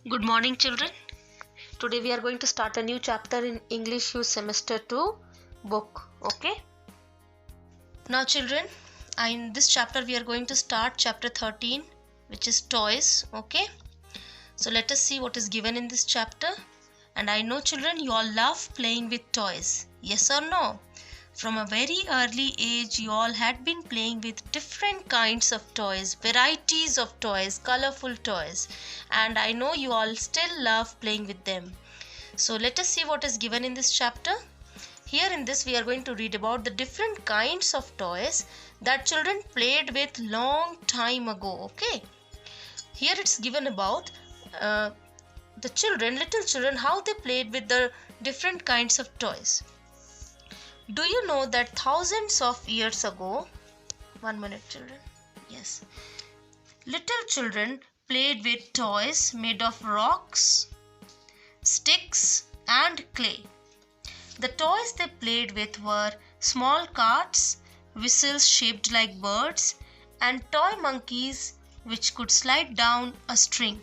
Good morning, children. Today we are going to start a new chapter in English Use Semester 2 book. Okay. Now, children, in this chapter we are going to start chapter 13, which is toys. Okay. So let us see what is given in this chapter. And I know, children, you all love playing with toys. Yes or no? From a very early age, you all had been playing with different kinds of toys, varieties of toys, colorful toys, and I know you all still love playing with them. So let us see what is given in this chapter. Here in this we are going to read about the different kinds of toys that children played with long time ago. Okay. Here it's given about the children, little children, how they played with the different kinds of toys. Do you know that thousands of years ago, 1 minute, children, yes, little children played with toys made of rocks, sticks and clay. The toys they played with were small carts, whistles shaped like birds, and toy monkeys which could slide down a string.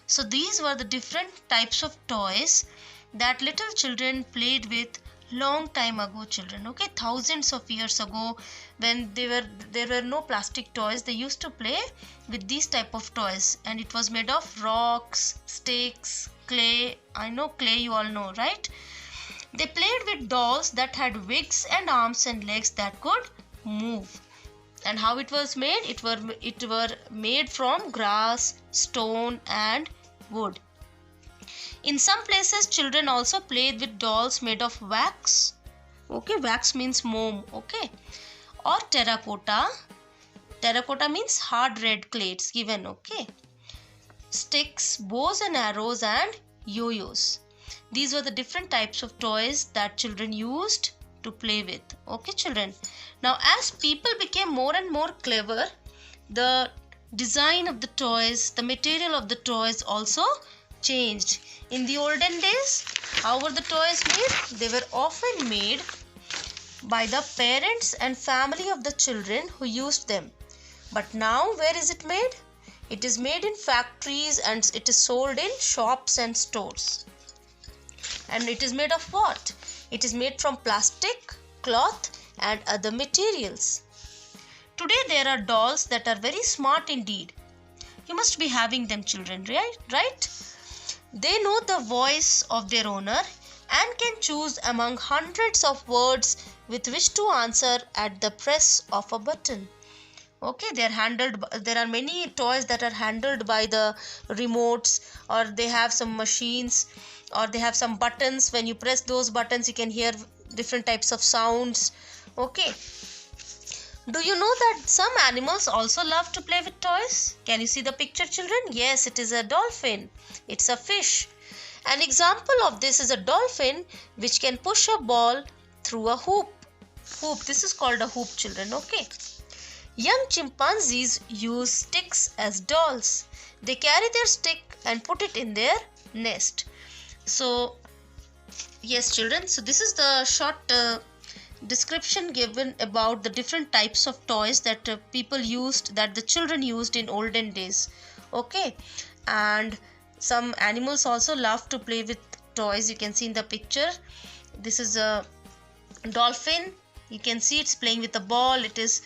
So these were the different types of toys that little children played with long time ago, children. Okay, thousands of years ago, when there were no plastic toys, they used to play with these type of toys, and it was made of rocks, sticks, clay. I know clay, you all know, right? They played with dolls that had wings and arms and legs that could move. And how it was made? It were made from grass, stone and wood. In some places, children also played with dolls made of wax. Okay, wax means moam. Okay, or terracotta. Terracotta means hard red clay. It's given. Okay, sticks, bows and arrows, and yo-yos. These were the different types of toys that children used to play with. Okay, children. Now, as people became more and more clever, the design of the toys, the material of the toys also changed. In the olden days, how were the toys made? They were often made by the parents and family of the children who used them. But now, where is it made? It is made in factories and it is sold in shops and stores. And it is made of what? It is made from plastic, cloth and other materials. Today there are dolls that are very smart indeed. You must be having them, children, right? They know the voice of their owner and can choose among hundreds of words with which to answer at the press of a button. Okay, there are many toys that are handled by the remotes, or they have some machines, or they have some buttons. When you press those buttons, you can hear different types of sounds. Okay. Do you know that some animals also love to play with toys? Can you see the picture, children? Yes, it is a dolphin. It's a fish. An example of this is a dolphin which can push a ball through a hoop. This is called a hoop, children. Okay. Young chimpanzees use sticks as dolls. They carry their stick and put it in their nest. So, yes, children. So this is the short description given about the different types of toys that the children used in olden days. Okay, and some animals also love to play with toys. You can see in the picture, this is a dolphin. You can see it's playing with a ball. It is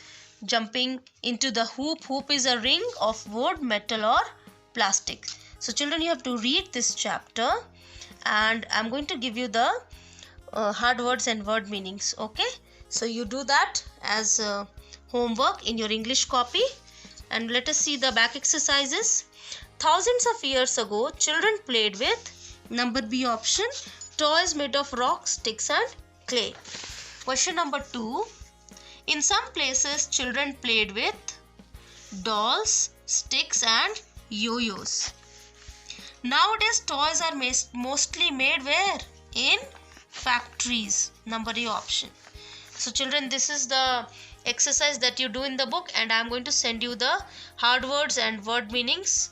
jumping into the hoop. Hoop is a ring of wood, metal or plastic. So children, you have to read this chapter, and I'm going to give you the hard words and word meanings. Okay, so you do that as homework in your English copy. And let us see the back exercises. Thousands of years ago, children played with, number B option, toys made of rocks, sticks and clay. Question number 2. In some places, children played with dolls, sticks and yo-yos. Nowadays, toys are mostly made where? In factories. Number A option. So children, this is the exercise that you do in the book, and I am going to send you the hard words and word meanings.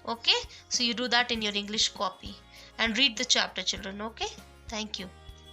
Okay, so you do that in your English copy and read the chapter, children. Okay, thank you.